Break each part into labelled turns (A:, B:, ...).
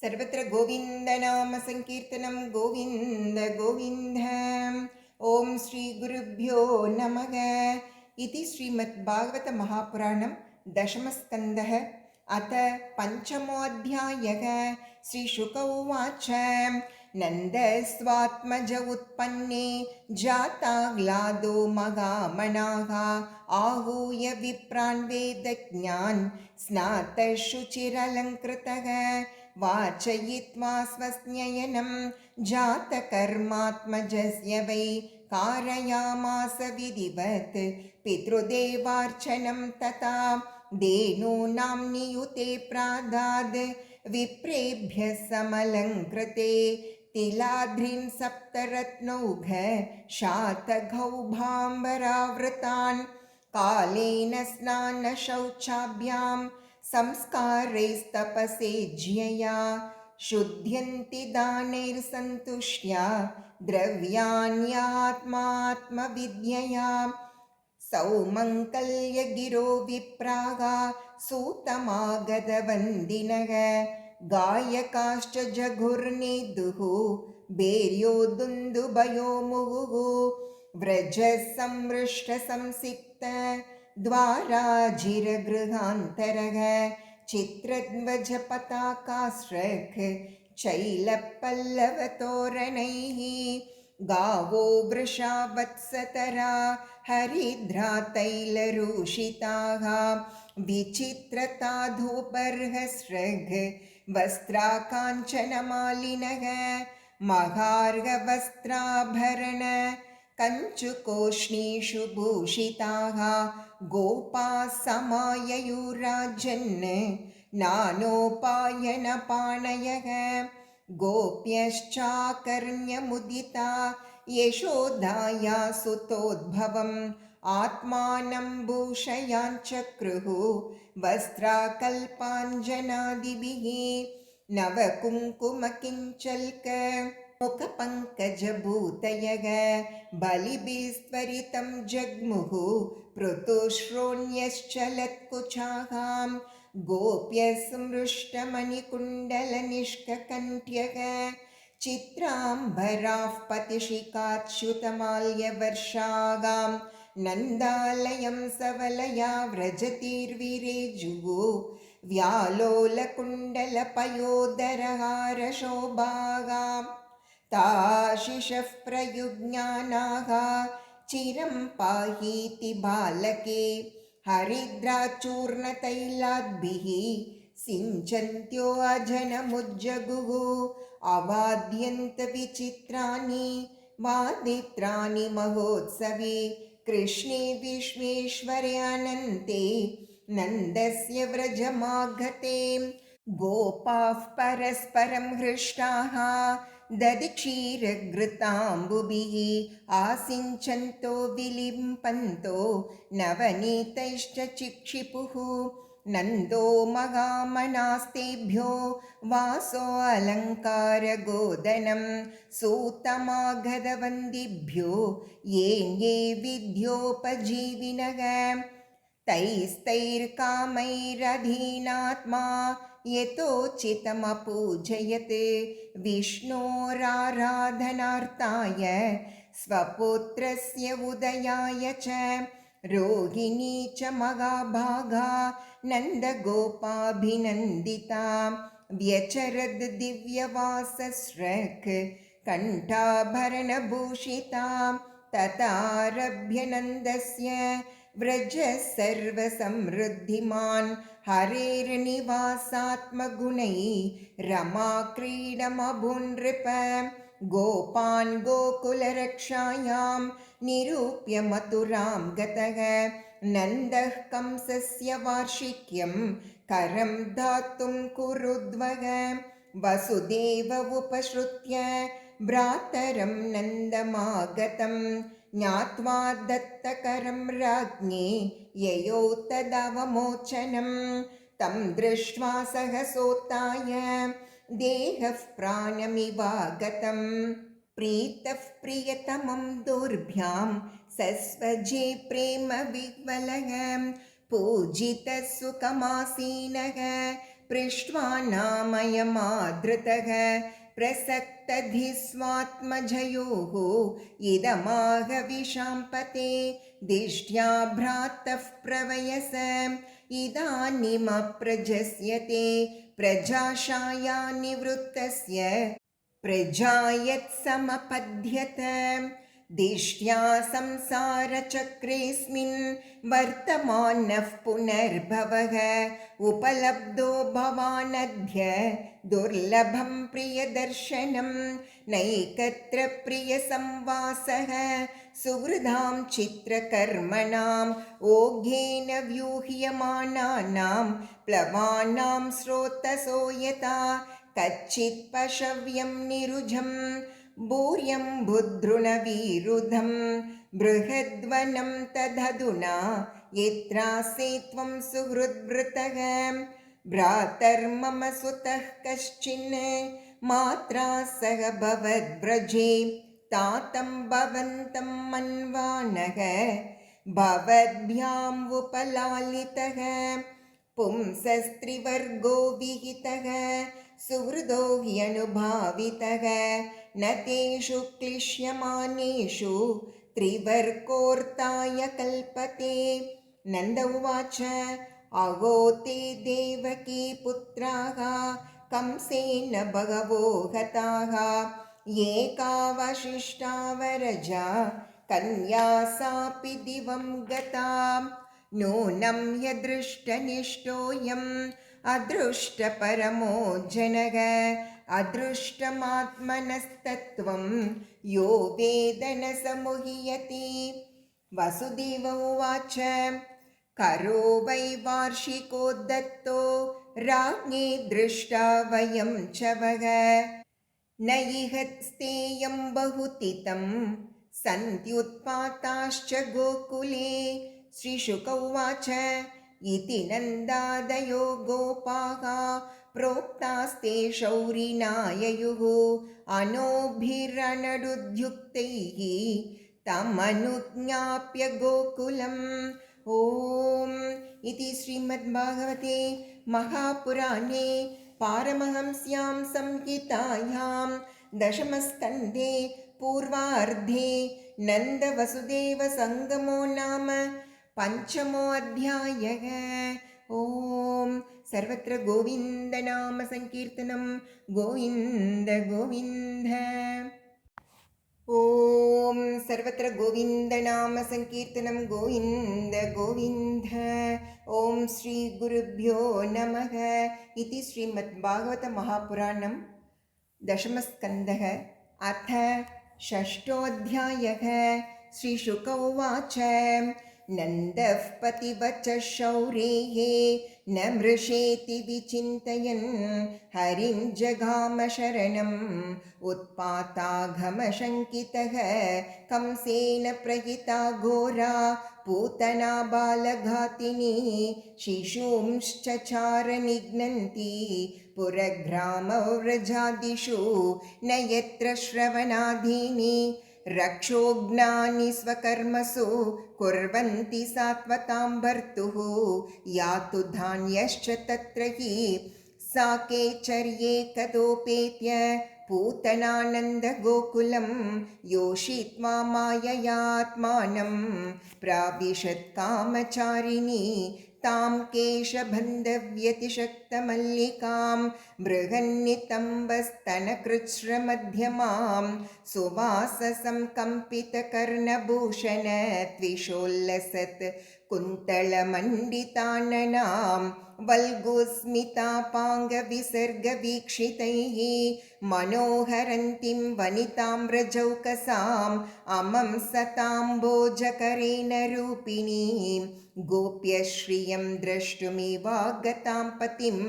A: सर्वत्र गोविन्दनामसङ्कीर्तनं गोविन्द गोविन्द। ॐ श्रीगुरुभ्यो नमः। इति श्रीमद्भागवतमहापुराणं दशमस्कन्धः अथ पञ्चमोऽध्यायः। श्रीशुक उवाच नन्दस्वात्मज उत्पन्ने जाताह्लादो महामनाः आहूय विप्रान् वेदज्ञान् स्नातः शुचिरलङ्कृतः वाचयित्वा स्वस्न्ययनं जातकर्मात्मजस्य वै कारयामास विधिवत् पितृदेवार्चनं तथा धेनूनां नियुते प्रादाद् विप्रेभ्यः समलङ्कृते तिलाध्रीं सप्तरत्नौघ शातगौभाम्बरावृतान् कालेन स्नानशौचाभ्यां संस्कारैस्तपसेज्यया शुध्यन्ति दानैर्सन्तुष्ट्या द्रव्याण्यात्मात्मविद्यया सौमङ्कल्यगिरो विप्राः सूतमागतवन्दिनः गायकाश्च जघुर्नेदुः बेर्यो दुन्दुभयो मुहुः व्रजः संमृष्टसंसिक्त द्वाराजिरगृहान्तरः चित्रध्वजपताकाश्रक् चैलपल्लवतोरणैः गावो वृषा वत्सतरा हरिद्रा तैलरूषिताः विचित्रताधूपर्हस्रग् वस्त्रा काञ्चनमालिनः महार्घवस्त्राभरण कञ्चुकोष्णीषु भूषिताः गोपाः समाययुराजन् नानोपायनपाणयः गोप्यश्चाकर्ण्यमुदिता यशोदाया सुतोद्भवम् आत्मानं भूषयाञ्चक्रुः वस्त्राकल्पाञ्जनादिभिः नवकुङ्कुमकिञ्चल्क मुखपङ्कजभूतयः बलिभिस्त्वरितं जग्मुः पृथुश्रोण्यश्चलत्कुचाः गोप्यः स्मृष्टमणिकुण्डलनिष्ककण्ठ्यः चित्राम्बराः पतिशिखाच्युतमाल्यवर्षागां नन्दालयं सवलया व्रजतीर्विरेजुः व्यालोलकुण्डलपयोदरहारशोभागां ताशिषः प्रयुज्ञानाः चिरं पाहीति बालके हरिद्राचूर्णतैलाद्भिः सिञ्चन्त्यो अजनमुज्जगुः अवाद्यन्तविचित्राणि वादित्राणि महोत्सवे कृष्णे विश्वेश्वरे अनन्ते नन्दस्य व्रजमागते गोपाः परस्परं हृष्टाः दधिक्षीरघृताम्बुभिः आसिञ्चन्तो विलिम्पन्तो नवनीतैश्च चिक्षिपुः नन्दो महामनास्तेभ्यो वासोऽलङ्कारगोदनं सूतमागधवन्दिभ्यो ये ये विद्योपजीविनः तैस्तैर्कामैरधीनात्मा यतोचितमपूजयत् विष्णोराराधनार्थाय स्वपुत्रस्य उदयाय च रोहिणी च महाभागा नन्दगोपाभिनन्दिता व्यचरद् दिव्यवासस्रक् कण्ठाभरणभूषिता ततारभ्य नन्दस्य व्रजः सर्वसमृद्धिमान् हरेर्निवासात्मगुणैः रमाक्रीडमभुनृप गोपान् गोकुलरक्षायां निरूप्य मथुरां गतः नन्दः कंसस्य वार्षिक्यं करं दातुं कुरुद्वः वसुदेव उपश्रुत्य भ्रातरं नन्दमागतं ज्ञात्वा दत्तकरं राज्ञे ययौ तदवमोचनं तं दृष्ट्वा सहसोत्थाय देहः प्राणमिवागतं प्रीतः प्रियतमं दोर्भ्यां सस्वजे प्रेम विह्वलः पूजितः सुखमासीनः पृष्ट्वा नामयमादृतः प्रसक्तधिस्वात्मजयोः इदमाह विशाम्पते दिष्ट्या भ्रातः प्रवयस इदानीमप्रजस्यते प्रजाशाया निवृत्तस्य प्रजायत्समपद्यत दिष्ट्या संसारचक्रेऽस्मिन् वर्तमानः पुनर्भवः उपलब्धो भवानद्य दुर्लभं प्रियदर्शनं नैकत्र प्रियसंवासः सुहृदां चित्रकर्मणाम् ओघेन व्यूह्यमानानां प्लवानां स्रोतसो यथा कच्चित् पशव्यं निरुजं भूर्यं बुद्रुणवीरुधं बृहद्वनं तदधुना यत्रासे त्वं सुहृद्वृतः भ्रातर्मम सुतः कश्चिन् मात्रा सह भवद्व्रजे तातं भवन्तं मन्वानः भवद्भ्याम् उपलालितः पुंसस्त्रिवर्गो विहितः सुहृदो ह्यनुभावितः न तेषु क्लिश्यमानेषु त्रिवर्गोऽर्ताय कल्पते। नन्द उवाच अहो ते देवकी पुत्राः कंसेन बहवो हताः एकावशिष्टा वरजा कन्या सापि दिवं गता नूनं ह्यदृष्टनिष्ठोऽयम् अदृष्टपरमो जनः अदृष्टमात्मनस्तत्त्वं यो वेद न समुह्यति। वसुदेव उवाच करो वै वार्षिको दत्तो राज्ञे दृष्टा वयं च वः न इह स्तेयं बहुतितं सन्त्युत्पाताश्च गोकुले। श्रीशुक उवाच इति नन्दादयो गोपाः प्रोक्तास्ते शौरिनाययुः अनोभिरनडुद्युक्तैः तमनुज्ञाप्य गोकुलम्। ॐ इति श्रीमद्भागवते महापुराणे पारमहंस्यां संहितायां दशमस्कन्धे पूर्वार्धे नन्दवसुदेवसङ्गमो नाम पञ्चमोऽध्यायः। ॐ सर्वत्र गोविन्दनाम संकीर्तनं गोविन्द गोविन्द। ॐ सर्वत्र गोविन्दनाम संकीर्तनं गोविन्द गोविन्द। ॐ श्रीगुरुभ्यो नमः। इति श्रीमद्भागवत महापुराणं दशमस्कन्धः अथ षष्ठोऽध्यायः। श्रीशुक उवाच नन्दः पतिवचः शौरेः न मृषेति विचिन्तयन् हरिं जगाम शरणम् उत्पाताघमशङ्कितः कंसेन प्रहिता घोरा पूतना बालघातिनी शिशूंश्चचार निघ्नन्ति पुरग्रामव्रजादिषु न यत्र श्रवणादीनि रक्षोघ्नानि स्वकर्मसु कुर्वन्ति सात्वतां भर्तुः यातु धान्यश्च तत्र हि साकेचर्ये कदोपेत्य पूतनानन्दगोकुलं योषित्वा माययात्मानं प्राविशत् कामचारिणी तां केशबन्धव्यतिशक्तमल्लिकां बृहन्नितम्बस्तनकृच्छ्रमध्यमां सुवाससंकम्पितकर्णभूषणत्विषोल्लसत् कुन्तलमण्डिताननां वल्गुस्मितापाङ्गविसर्गवीक्षितैः मनोहरन्तीं वनितां व्रजौकसाम् अमं सताम्बोजकरेण रूपिणीं गोप्यश्रियं द्रष्टुमिवागतां पतिं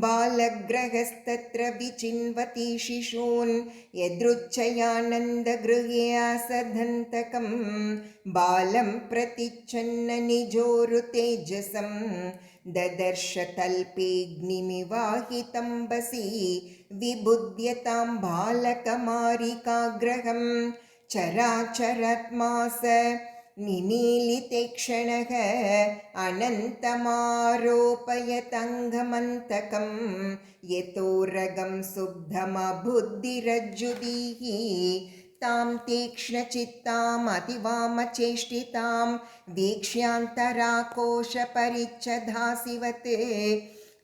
A: बालग्रहस्तत्र विचिन्वति शिशून् यदृच्छयानन्दगृहे आसदन्तकं बालं प्रतिच्छन्न निजोरुतेजसं ददर्श तल्पेऽग्निमिवाहितं बसि विबुध्यतां बालकमारिकाग्रहं चराचरात्मा स निमीलिते क्षणः अनन्तमारोपयतङ्गमन्तकं यतोरगं सुब्धमबुद्धिरज्जुदीः तां तीक्ष्णचित्तामतिवामचेष्टितां वीक्ष्यान्तराकोशपरिच्छदासिवत्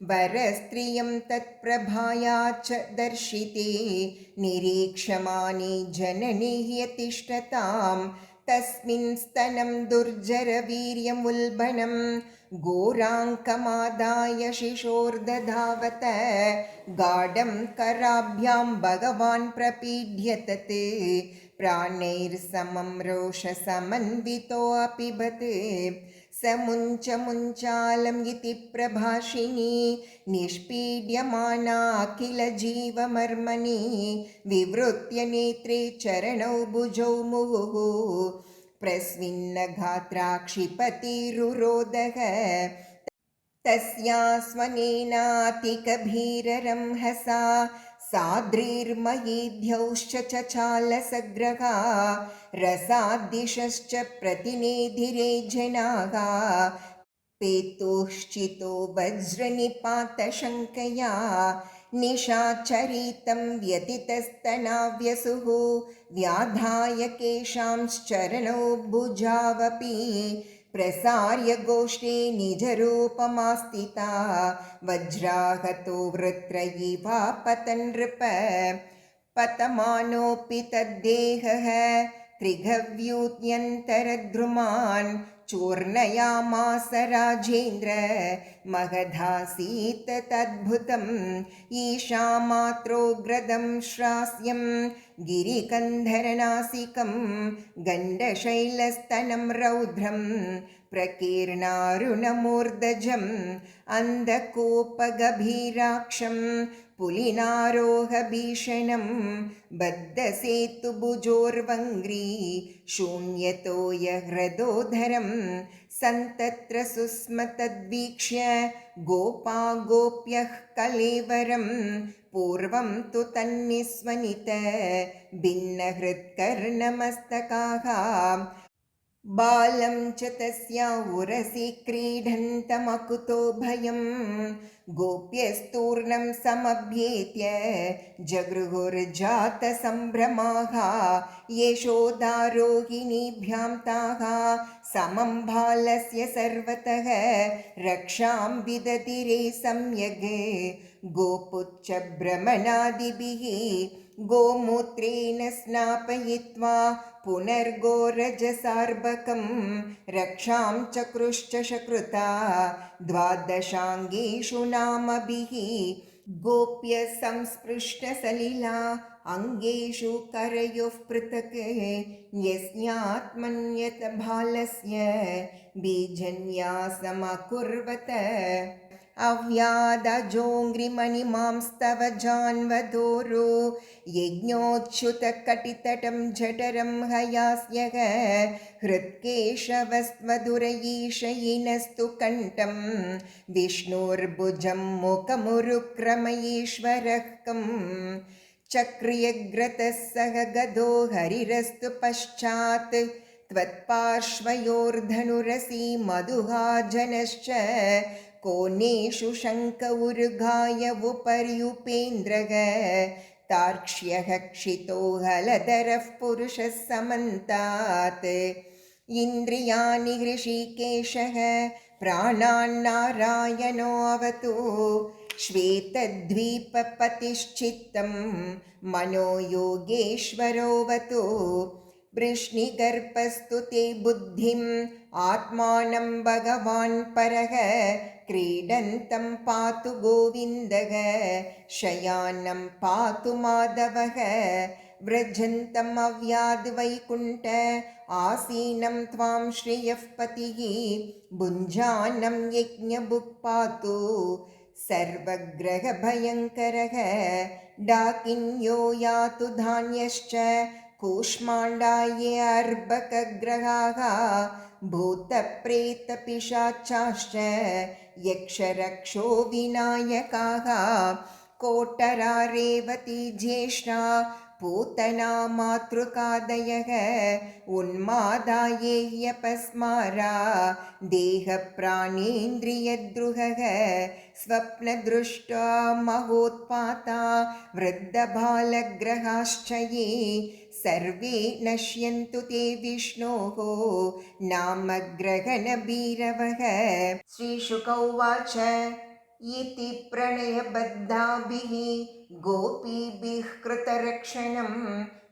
A: वरस्त्रियं तत्प्रभाया च दर्शिते निरीक्षमाणे जननी ह्यतिष्ठतां तस्मिन् स्तनं दुर्जरवीर्यमुल्बणं घोराङ्कमादाय शिशोर्दधावत गाढं कराभ्यां भगवान् प्रपीड्य तत् प्राणैर्समं रोषसमन्वितोऽपिबत् स मुञ्चालं इति प्रभाषिणी निष्पीड्यमाना अखिल जीवमर्मणि विवृत्य नेत्रे चरणौ भुजौ मुहुः प्रस्विन्नगात्रा क्षिपतिरुरोदः तस्यास्वनेनातिकभीररं हसा साद्रीर्मयीद्यौश्च चचालसग्रहा रसाद्दिशश्च प्रतिनेधिरे जनाः पेतुश्चितो वज्रनिपातशङ्कया निशाचरितं व्यतितस्तनाव्यसुः व्याधाय केशांश्चरणौ भुजावपि प्रसार्य गोष्ठे निजरूपमास्थिता वज्राहतो वृत्रयिवा पतन्नृप पतमानोऽपि तद्देहः त्रिघव्यूत्यन्तरद्रुमान् चूर्णयामास राजेन्द्र महदासीत् तद्भुतम् ईशामात्रोग्रदं श्रास्यं गिरिकन्धरनासिकं गण्डशैलस्तनं रौद्रं प्रकीर्णारुणमूर्धजम् अन्धकूपगभीराक्षं पुलिनारोहभीषणं बद्धसेतुभुजोर्वङ्ग्री शून्यतो यह्रदोधरं सन्तत्र सुस्मतद्वीक्ष्य गोपा गोप्यः कलेवरं पूर्वं तु तन्निस्वनित भिन्नहृत्कर्णमस्तकाः बालं च तस्या उरसि क्रीडन्तमकुतो भयं गोप्यस्तूर्णं समभ्येत्य जगृहुर्जातसम्भ्रमाः यशोदारोहिणीभ्यां ताः समं बालस्य सर्वतः रक्षां विदधिरे सम्यग् गोपुच्छभ्रमणादिभिः गोमूत्रेण स्नापयित्वा पुनर्गोरजसार्भकं रक्षां चक्रुश्च शकृता द्वादशाङ्गेषु नामभिः गोप्य संस्पृष्टसलिला अङ्गेषु करयोः पृथक् यस्यात्मन्यत बालस्य बीजन्यासमकुर्वत अव्यादजोङ्घ्रिमणिमांस्तव जान्वदोरो यज्ञोच्छुतकटितटं जठरं हयास्यः हृत्केशवस्त्वदुरयीशयिनस्तु कण्ठं विष्णोर्भुजं मुखमुरुक्रमयीश्वरः कं चक्रियग्रतः सह गदो हरिरस्तु पश्चात् त्वत्पार्श्वयोर्धनुरसि मधुहाजनश्च कोनेषु शङ्ख उरुगाय उपर्युपेन्द्रः तार्क्ष्यः क्षितो हलधरः पुरुषः समन्तात् इन्द्रियाणि हृषीकेशः प्राणान्नारायणोऽवतु श्वेतद्वीपपतिश्चित्तं मनो योगेश्वरोऽवतु वृष्णिगर्भस्तु ते बुद्धिम् आत्मानं भगवान् परः क्रीडन्तं पातु गोविन्दः शयानं पातु माधवः व्रजन्तम् अव्याद्वैकुण्ठ आसीनं त्वां श्रियः पतिः भुञ्जानं यज्ञभुक् पातु सर्वग्रहभयङ्करः डाकिन्यो यातु धान्यश्च कूष्माण्डाये अर्भकग्रहाः भूतप्रेतपिशाचाश्च यक्षरक्षो विनायकाः कोटरा रेवती ज्येष्ठा पूतना मातृकादयः उन्मादायेह्यपस्मारा देहप्राणेन्द्रियद्रुहः स्वप्नदृष्टा महोत्पाता वृद्धबालग्रहाश्च ये सर्वे नश्यन्तु ते विष्णोः नामग्रहणभीरवः। श्रीशुक उवाच इति प्रणयबद्धाभिः गोपीभिः कृतरक्षणं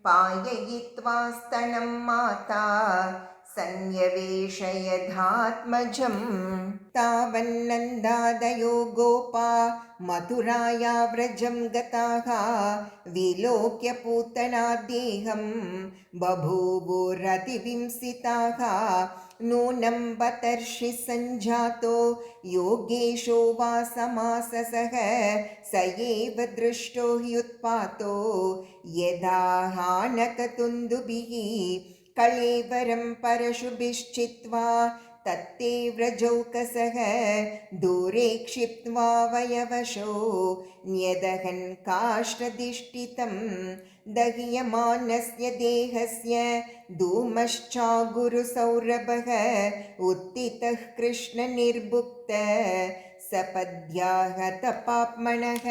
A: पाययित्वा स्तनं माता सन्न्यवेशयधात्मजम् तावन्नन्दादयो गोपा मथुराया व्रजं गताः विलोक्य पूतना देहं बभूवुरतिविंसिताः नूनं बतर्षि सञ्जातो योगेशो वा समाससः स एव दृष्टो ह्युत्पातो यदा हानकतुन्दुभिः कळेवरं परशुभिश्चित्वा तत्ते व्रजौकसः दूरे क्षिप्त्वा वयवशो न्यदहन् काष्ठधिष्ठितं दह्यमानस्य देहस्य धूमश्चागुरुसौरभः उत्थितः कृष्णनिर्भुक्त सपद्याहतपाप्मणः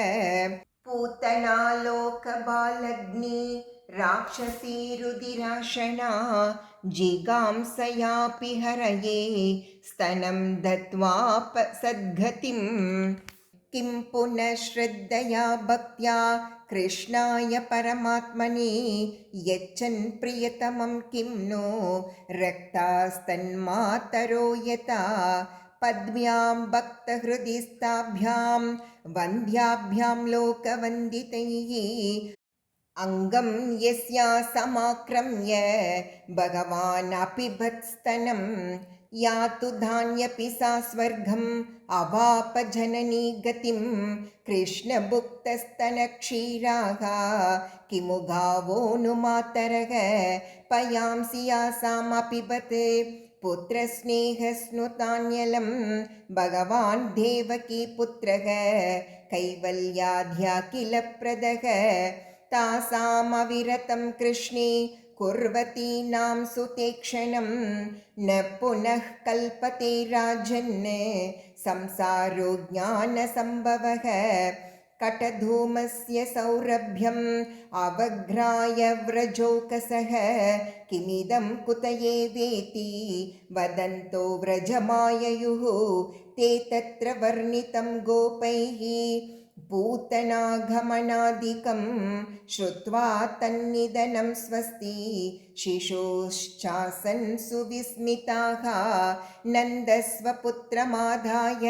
A: पूतनालोकबालग्नि राक्षसीरुधिराशना जिगांसयापि हरये स्तनं दत्त्वाप सद्गतिं किं पुनः श्रद्धया भक्त्या कृष्णाय परमात्मने यच्छन् प्रियतमं किं नो रक्तास्तन्मातरो यथा पद्भ्यां भक्तहृदिस्ताभ्यां वन्द्याभ्यां लोकवन्दितैः अङ्गं यस्या समाक्रम्य भगवान् अपिबत्स्तनं यातु धान्यपि सा स्वर्गम् अवाप जननी गतिं कृष्णभुक्तस्तनक्षीराः किमु गावो नु मातरः पयांसि यासामपिबत् पुत्रस्नेहस्नुतान्यलं भगवान् देवकी पुत्रः कैवल्याद्याखिलप्रदः तासामविरतं कृष्णे कुर्वतीनां सुतेक्षणं न पुनः कल्पते राजन् संसारो ज्ञानसम्भवः कटधूमस्य सौरभ्यम् अवघ्राय व्रजौकसः किमिदं कुतये वेति वदन्तो व्रजमाययुः ते तत्र वर्णितं गोपैः पूतनागमनादिकं श्रुत्वा तन्निधनं स्वस्ति शिशोश्चासन् सुविस्मिताः नन्दस्वपुत्रमादाय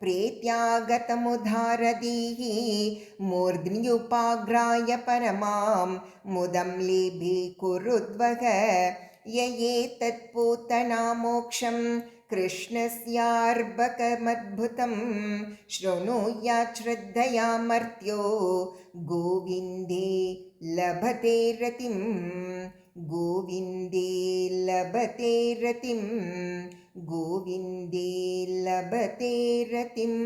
A: प्रेत्यागतमुदारदीः मूर्ध्न्युपाग्राय परमां मुदं लेभीकुरुद्वः य एतत्पूतना मोक्षं कृष्णस्यार्भकमद्भुतं शृणुयात् श्रद्धया मर्त्यो गोविन्दे लभते रतिं गोविन्दे लभते रतिं गोविन्दे लभते रतिम्।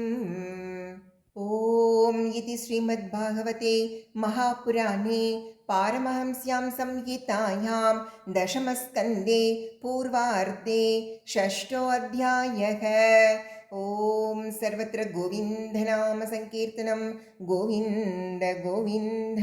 A: ॐ इति श्रीमद्भागवते महापुराणे पारमहंस्यां संहितायां दशमस्कन्धे पूर्वार्धे षष्ठोऽध्यायः। ॐ सर्वत्र गोविन्दनाम संकीर्तनं गोविन्द गोविन्द।